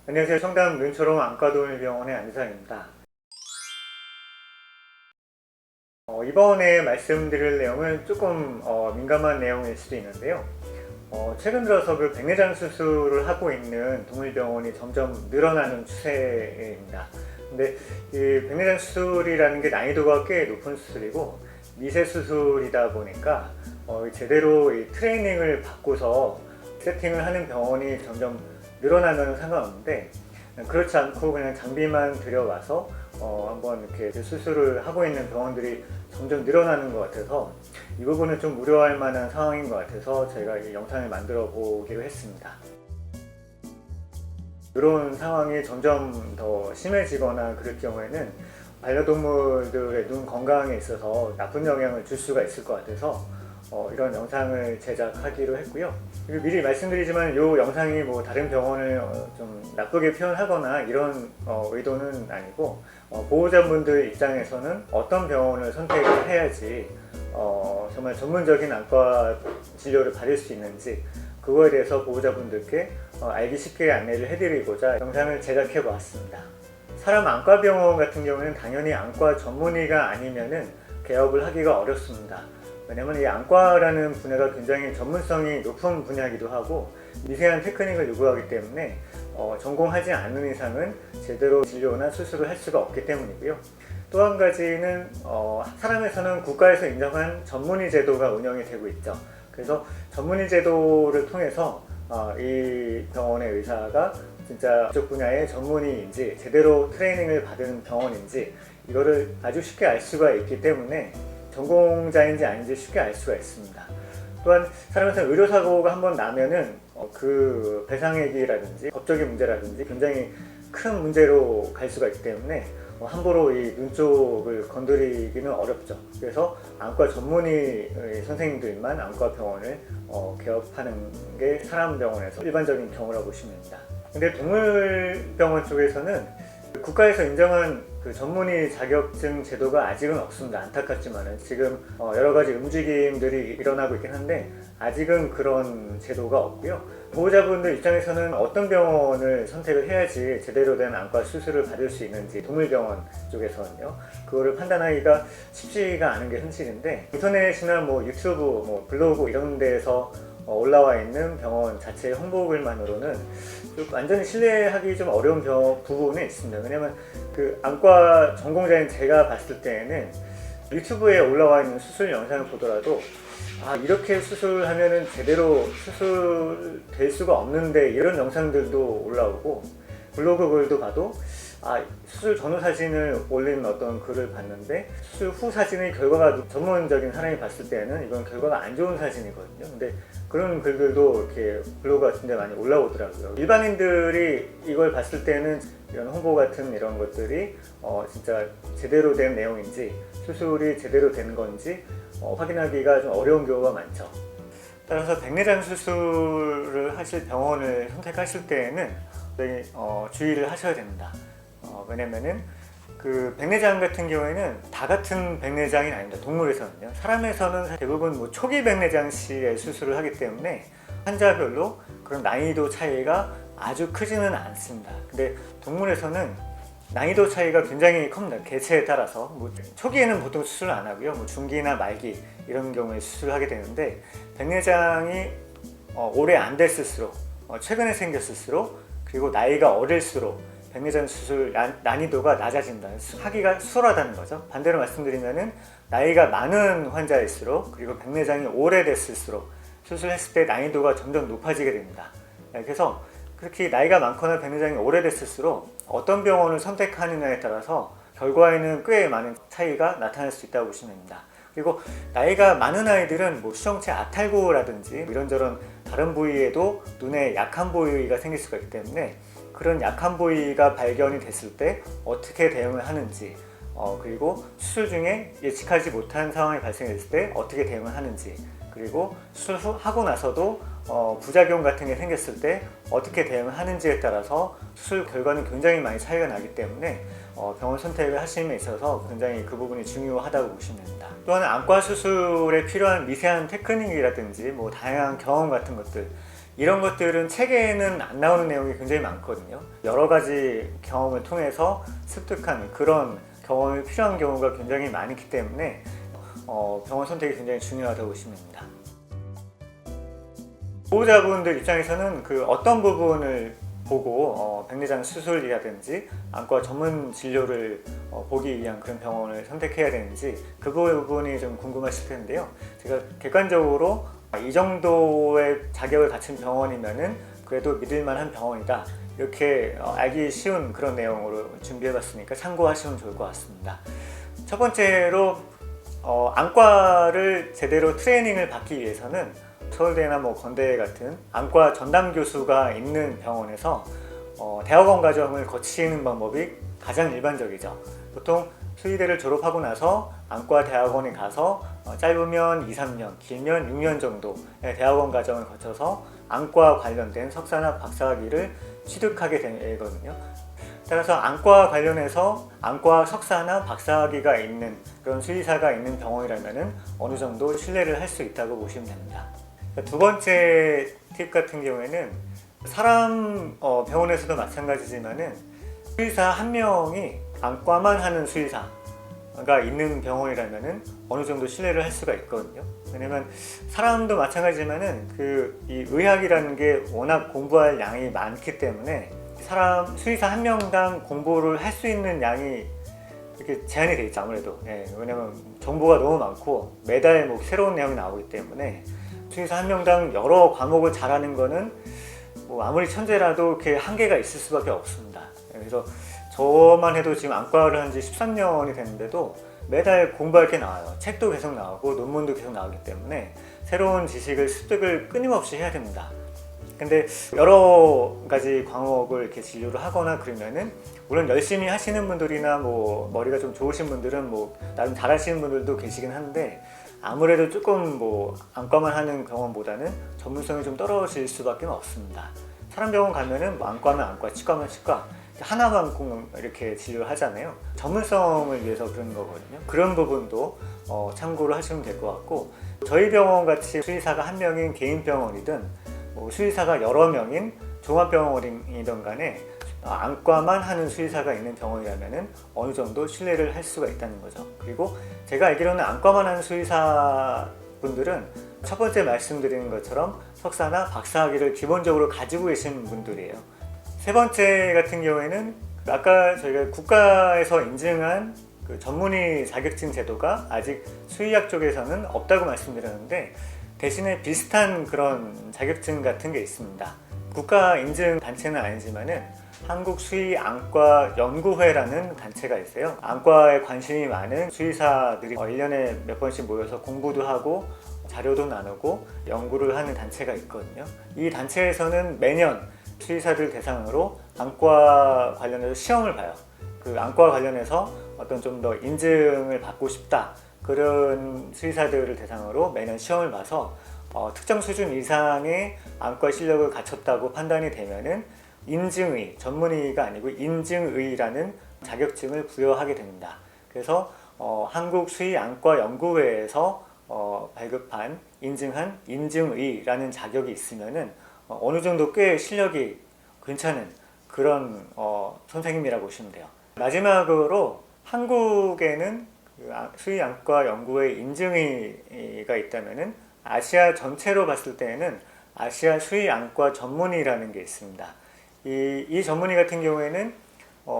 안녕하세요. 청담 눈초롱 안과도밀병원의 안유상입니다. 이번에 말씀드릴 내용은 조금 민감한 내용일 수도 있는데요. 최근 들어서 그 백내장 수술을 하고 있는 동물병원이 점점 늘어나는 추세입니다. 근데 이 백내장 수술이라는 게 난이도가 꽤 높은 수술이고 미세 수술이다 보니까 제대로 이 트레이닝을 받고서 세팅을 하는 병원이 점점 늘어나면 상관없는데, 그렇지 않고 그냥 장비만 들여와서 한번 이렇게 수술을 하고 있는 병원들이 점점 늘어나는 것 같아서 이 부분은 좀 우려할 만한 상황인 것 같아서 제가 이 영상을 만들어 보기로 했습니다. 이런 상황이 점점 더 심해지거나 그럴 경우에는 반려동물들의 눈 건강에 있어서 나쁜 영향을 줄 수가 있을 것 같아서 이런 영상을 제작하기로 했고요. 그리고 미리 말씀드리지만 이 영상이 뭐 다른 병원을 좀 나쁘게 표현하거나 이런 의도는 아니고, 보호자분들 입장에서는 어떤 병원을 선택을 해야지 정말 전문적인 안과 진료를 받을 수 있는지 그거에 대해서 보호자분들께 알기 쉽게 안내를 해드리고자 영상을 제작해 보았습니다. 사람 안과병원 같은 경우는 당연히 안과 전문의가 아니면은 개업을 하기가 어렵습니다. 왜냐면 이 안과라는 분야가 굉장히 전문성이 높은 분야이기도 하고 미세한 테크닉을 요구하기 때문에 전공하지 않는 이상은 제대로 진료나 수술을 할 수가 없기 때문이고요. 또 한 가지는 사람에서는 국가에서 인정한 전문의 제도가 운영이 되고 있죠. 그래서 전문의 제도를 통해서 이 병원의 의사가 진짜 그쪽 분야의 전문의인지 제대로 트레이닝을 받은 병원인지 이거를 아주 쉽게 알 수가 있기 때문에 전공자인지 아닌지 쉽게 알 수가 있습니다. 또한 사람에서 의료사고가 한번 나면은 그 배상액이라든지 법적인 문제라든지 굉장히 큰 문제로 갈 수가 있기 때문에 함부로 이 눈 쪽을 건드리기는 어렵죠. 그래서 안과 전문의 선생님들만 안과 병원을 개업하는 게 사람 병원에서 일반적인 경우라고 보시면 됩니다. 근데 동물병원 쪽에서는 국가에서 인정한 그 전문의 자격증 제도가 아직은 없습니다. 안타깝지만은 지금 여러 가지 움직임들이 일어나고 있긴 한데 아직은 그런 제도가 없고요. 보호자분들 입장에서는 어떤 병원을 선택을 해야지 제대로 된 안과 수술을 받을 수 있는지 동물병원 쪽에서는요, 그거를 판단하기가 쉽지가 않은 게 현실인데, 인터넷이나 뭐 유튜브, 뭐 블로그 이런 데에서 올라와 있는 병원 자체의 홍보글만으로는 완전히 신뢰하기 좀 어려운 부분이 있습니다. 왜냐면 그 안과 전공자인 제가 봤을 때에는 유튜브에 올라와 있는 수술 영상을 보더라도 이렇게 수술하면은 제대로 수술될 수가 없는데 이런 영상들도 올라오고, 블로그 글도 봐도 수술 전후 사진을 올린 어떤 글을 봤는데 수술 후 사진의 결과가 전문적인 사람이 봤을 때는 이건 결과가 안 좋은 사진이거든요. 근데 그런 글들도 이렇게 블로그 같은 데 많이 올라오더라고요. 일반인들이 이걸 봤을 때는 이런 홍보 같은 이런 것들이 진짜 제대로 된 내용인지 수술이 제대로 된 건지 확인하기가 좀 어려운 경우가 많죠. 따라서 백내장 수술을 하실 병원을 선택하실 때에는 굉장히 주의를 하셔야 됩니다. 왜냐면은 그 백내장 같은 경우에는 다 같은 백내장이 아닙니다. 동물에서는요. 사람에서는 대부분 뭐 초기 백내장 시에 수술을 하기 때문에 환자별로 그런 난이도 차이가 아주 크지는 않습니다. 근데 동물에서는 난이도 차이가 굉장히 큽니다. 개체에 따라서 초기에는 보통 수술을 안 하고요. 중기나 말기 이런 경우에 수술을 하게 되는데, 백내장이 오래 안 됐을수록 최근에 생겼을수록 그리고 나이가 어릴수록 백내장 수술 난이도가 낮아진다. 하기가 수월하다는 거죠. 반대로 말씀드리면은 나이가 많은 환자일수록 그리고 백내장이 오래됐을수록 수술했을 때 난이도가 점점 높아지게 됩니다. 그래서 그렇게 나이가 많거나 백내장이 오래됐을수록 어떤 병원을 선택하느냐에 따라서 결과에는 꽤 많은 차이가 나타날 수 있다고 보시면 됩니다. 그리고 나이가 많은 아이들은 수정체 아탈구라든지 이런저런 다른 부위에도 눈에 약한 부위가 생길 수가 있기 때문에 그런 약한 부위가 발견이 됐을 때 어떻게 대응을 하는지, 그리고 수술 중에 예측하지 못한 상황이 발생했을 때 어떻게 대응을 하는지, 그리고 수술 후 하고 나서도 부작용 같은 게 생겼을 때 어떻게 대응을 하는지에 따라서 수술 결과는 굉장히 많이 차이가 나기 때문에 병원 선택을 하심에 있어서 굉장히 그 부분이 중요하다고 보시면 됩니다. 또한 안과 수술에 필요한 미세한 테크닉이라든지 다양한 경험 같은 것들, 이런 것들은 책에는 안 나오는 내용이 굉장히 많거든요. 여러 가지 경험을 통해서 습득한 그런 경험이 필요한 경우가 굉장히 많기 때문에 병원 선택이 굉장히 중요하다고 보십니다. 보호자분들 입장에서는 그 어떤 부분을 보고 백내장 수술이라든지 안과 전문 진료를 보기 위한 그런 병원을 선택해야 되는지 그 부분이 좀 궁금하실 텐데요. 제가 객관적으로 이 정도의 자격을 갖춘 병원이면은 그래도 믿을만한 병원이다, 이렇게 알기 쉬운 그런 내용으로 준비해봤으니까 참고하시면 좋을 것 같습니다. 첫 번째로 안과를 제대로 트레이닝을 받기 위해서는 서울대나 건대 같은 안과 전담 교수가 있는 병원에서 대학원 과정을 거치는 방법이 가장 일반적이죠. 보통 수의대를 졸업하고 나서 안과 대학원에 가서 짧으면 2, 3년, 길면 6년 정도의 대학원 과정을 거쳐서 안과 관련된 석사나 박사학위를 취득하게 되거든요. 따라서 안과 관련해서 안과 석사나 박사학위가 있는 그런 수의사가 있는 병원이라면 어느 정도 신뢰를 할 수 있다고 보시면 됩니다. 두 번째 팁 같은 경우에는 사람 병원에서도 마찬가지지만은 수의사 한 명이 안과만 하는 수의사가 있는 병원이라면은 어느 정도 신뢰를 할 수가 있거든요. 왜냐면 사람도 마찬가지지만은 이 의학이라는 게 워낙 공부할 양이 많기 때문에 수의사 한 명당 공부를 할 수 있는 양이 이렇게 제한이 돼 있죠, 아무래도. 왜냐면 정보가 너무 많고 매달 새로운 내용이 나오기 때문에 수의사 한 명당 여러 과목을 잘하는 거는 아무리 천재라도 이렇게 한계가 있을 수밖에 없습니다. 그래서 저만 해도 지금 안과를 한 지 13년이 됐는데도 매달 공부할 게 나와요. 책도 계속 나오고 논문도 계속 나오기 때문에 새로운 지식을 습득을 끊임없이 해야 됩니다. 근데 여러 가지 과목을 이렇게 진료를 하거나 그러면은 물론 열심히 하시는 분들이나 머리가 좀 좋으신 분들은 나름 잘하시는 분들도 계시긴 한데 아무래도 조금 안과만 하는 병원보다는 전문성이 좀 떨어질 수밖에 없습니다. 사람 병원 가면은 안과면 안과, 치과면 치과 하나만 꼭 이렇게 진료를 하잖아요. 전문성을 위해서 그런 거거든요. 그런 부분도 참고를 하시면 될 것 같고, 저희 병원 같이 수의사가 한 명인 개인 병원이든 수의사가 여러 명인 종합병원이든 간에 안과만 하는 수의사가 있는 병원이라면 어느 정도 신뢰를 할 수가 있다는 거죠. 그리고 제가 알기로는 안과만 하는 수의사분들은 첫 번째 말씀드리는 것처럼 석사나 박사학위를 기본적으로 가지고 계신 분들이에요. 세 번째 같은 경우에는 아까 저희가 국가에서 인증한 전문의 자격증 제도가 아직 수의학 쪽에서는 없다고 말씀드렸는데 대신에 비슷한 그런 자격증 같은 게 있습니다. 국가 인증 단체는 아니지만은 한국수의안과연구회라는 단체가 있어요. 안과에 관심이 많은 수의사들이 1년에 몇 번씩 모여서 공부도 하고 자료도 나누고 연구를 하는 단체가 있거든요. 이 단체에서는 매년 수의사들 대상으로 안과 관련해서 시험을 봐요. 안과 관련해서 어떤 좀 더 인증을 받고 싶다, 그런 수의사들을 대상으로 매년 시험을 봐서 특정 수준 이상의 안과 실력을 갖췄다고 판단이 되면은 인증의, 전문의가 아니고 인증의라는 자격증을 부여하게 됩니다. 그래서 한국수의안과연구회에서 발급한 인증한 인증의라는 자격이 있으면은 어느 정도 꽤 실력이 괜찮은 그런 선생님이라고 보시면 돼요. 마지막으로 한국에는 수의안과연구회 인증의가 있다면은 아시아 전체로 봤을 때에는 아시아 수의안과 전문의라는 게 있습니다. 이 전문의 같은 경우에는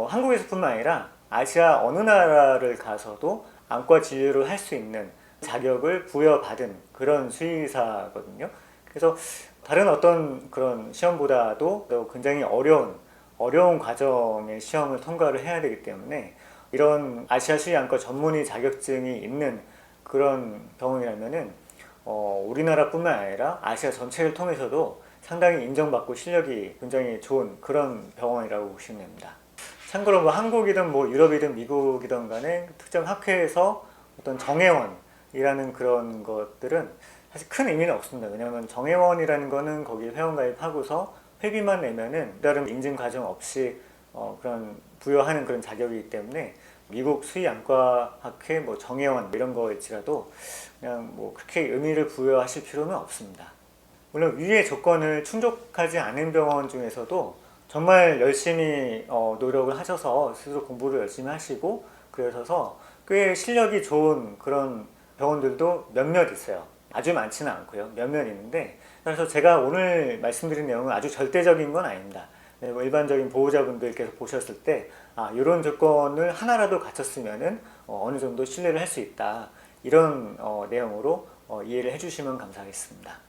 한국에서뿐만 아니라 아시아 어느 나라를 가서도 안과 진료를 할 수 있는 자격을 부여받은 그런 수의사거든요. 그래서 다른 어떤 그런 시험보다도 굉장히 어려운 과정의 시험을 통과를 해야 되기 때문에 이런 아시아 수의안과 전문의 자격증이 있는 그런 병원이라면은 우리나라뿐만 아니라 아시아 전체를 통해서도 상당히 인정받고 실력이 굉장히 좋은 그런 병원이라고 보시면 됩니다. 참고로 한국이든 유럽이든 미국이든 간에 특정 학회에서 어떤 정회원이라는 그런 것들은 사실 큰 의미는 없습니다. 왜냐하면 정회원이라는 거는 거기 회원가입하고서 회비만 내면은 다른 인증 과정 없이 그런 부여하는 그런 자격이기 때문에 미국 수의안과학회 정회원 이런 거일지라도 그냥 그렇게 의미를 부여하실 필요는 없습니다. 물론 위의 조건을 충족하지 않은 병원 중에서도 정말 열심히 노력을 하셔서 스스로 공부를 열심히 하시고 그러셔서 꽤 실력이 좋은 그런 병원들도 몇몇 있어요. 아주 많지는 않고요. 몇몇 있는데, 그래서 제가 오늘 말씀드린 내용은 아주 절대적인 건 아닙니다. 네, 뭐 일반적인 보호자분들께서 보셨을 때 이런 조건을 하나라도 갖췄으면은 어느 정도 신뢰를 할 수 있다, 이런 내용으로 이해를 해주시면 감사하겠습니다.